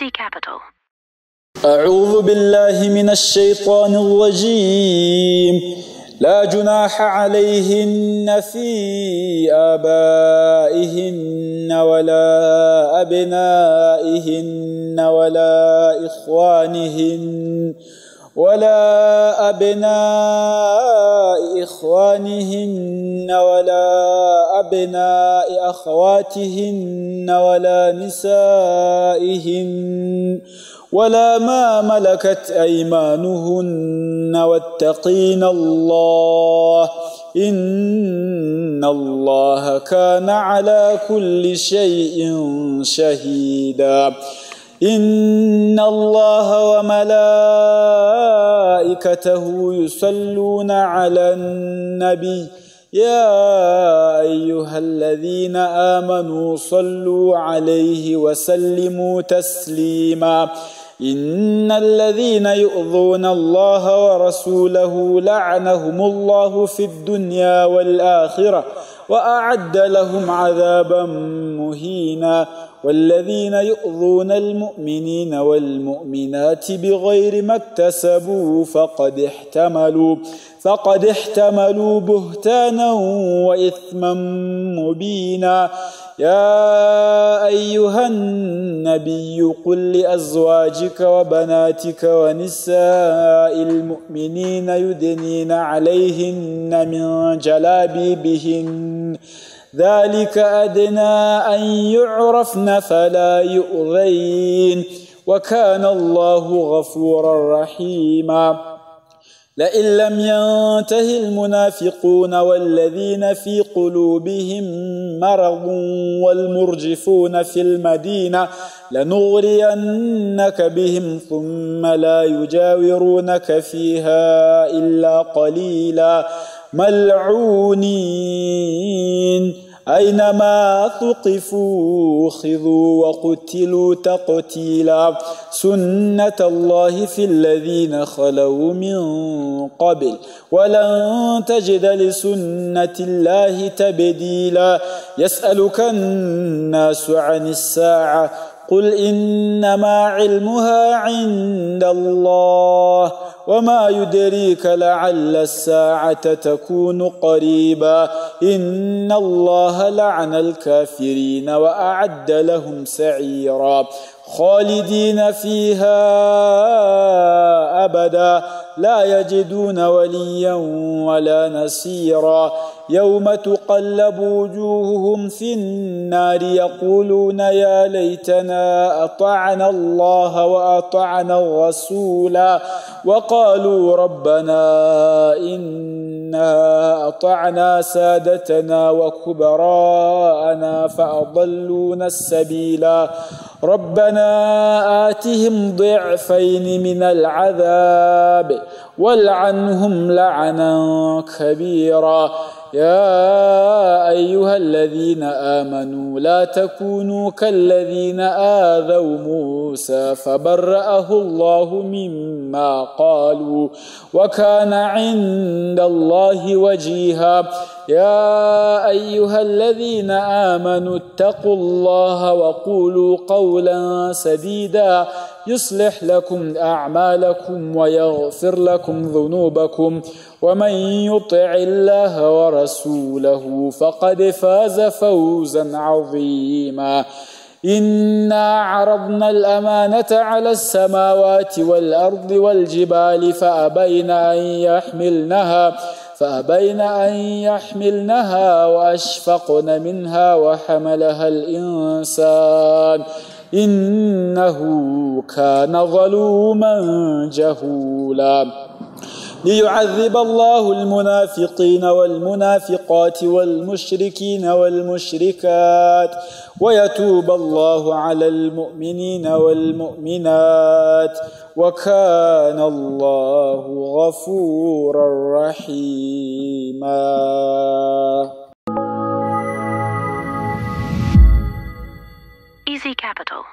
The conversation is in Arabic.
Easy Capital. أعوذ بالله من الشيطان الرجيم. لا جناح عليهن في آبائهن ولا أبنائهن ولا أبناء إخوانهن ولا أبناء أخواتهن ولا نسائهن ولا ما ملكت أيمانهن واتقين الله إن الله كان على كل شيء شهيدا. إن الله وملائكته يصلون على النبي يا أيها الذين آمنوا صلوا عليه وسلموا تسليما. إن الذين يؤذون الله ورسوله لعنهم الله في الدنيا والآخرة وأعد لهم عذابا مهينا. والذين يؤذون المؤمنين والمؤمنات بغير ما اكتسبوا فقد احتملوا بهتانا وإثما مبينا. يا أيها النبي قل لأزواجك وبناتك ونساء المؤمنين يدنين عليهن من جلابيبهن ذلك أدنى أن يعرفن فلا يؤذين وكان الله غفورا رحيما. لئن لم ينته المنافقون والذين في قلوبهم مرض والمرجفون في المدينة لنغرينك بهم ثم لا يجاورونك فيها إلا قليلا ملعونين أينما ثقفوا أخذوا وقتلوا تقتيلا. سنة الله في الذين خلوا من قبل ولن تجد لسنة الله تبديلا. يسألك الناس عن الساعة قل إنما علمها عند الله وما يدريك لعل الساعة تكون قريبا. إن الله لعن الكافرين وأعد لهم سعيرا خالدين فيها أبدا لا يجدون وليا ولا نصيرا. يوم تقلب وجوههم في النار يقولون يا ليتنا أطعنا الله وأطعنا الرسولا وقالوا ربنا إنا أطعنا سادتنا وكبراءنا فأضلونا السبيلا. ربنا آتهم ضعفين من العذاب والعنهم لعنا كبيرا. يا أيها الذين آمنوا لا تكونوا كالذين آذوا موسى فبرأه الله مما قالوا وكان عند الله وجيها. يا أيها الذين آمنوا اتقوا الله وقولوا قولا سديدا يصلح لكم أعمالكم ويغفر لكم ذنوبكم ومن يطع الله ورسوله فقد فاز فوزا عظيما. إنا عرضنا الأمانة على السماوات والأرض والجبال فأبين أن يحملنها وأشفقن منها وحملها الإنسان إنه كان ظلوما جهولا. ليعذب الله المنافقين والمنافقات والمشركين والمشركات ويتوب الله على المؤمنين والمؤمنات وكان الله غفورا رحيما. Easy Capital.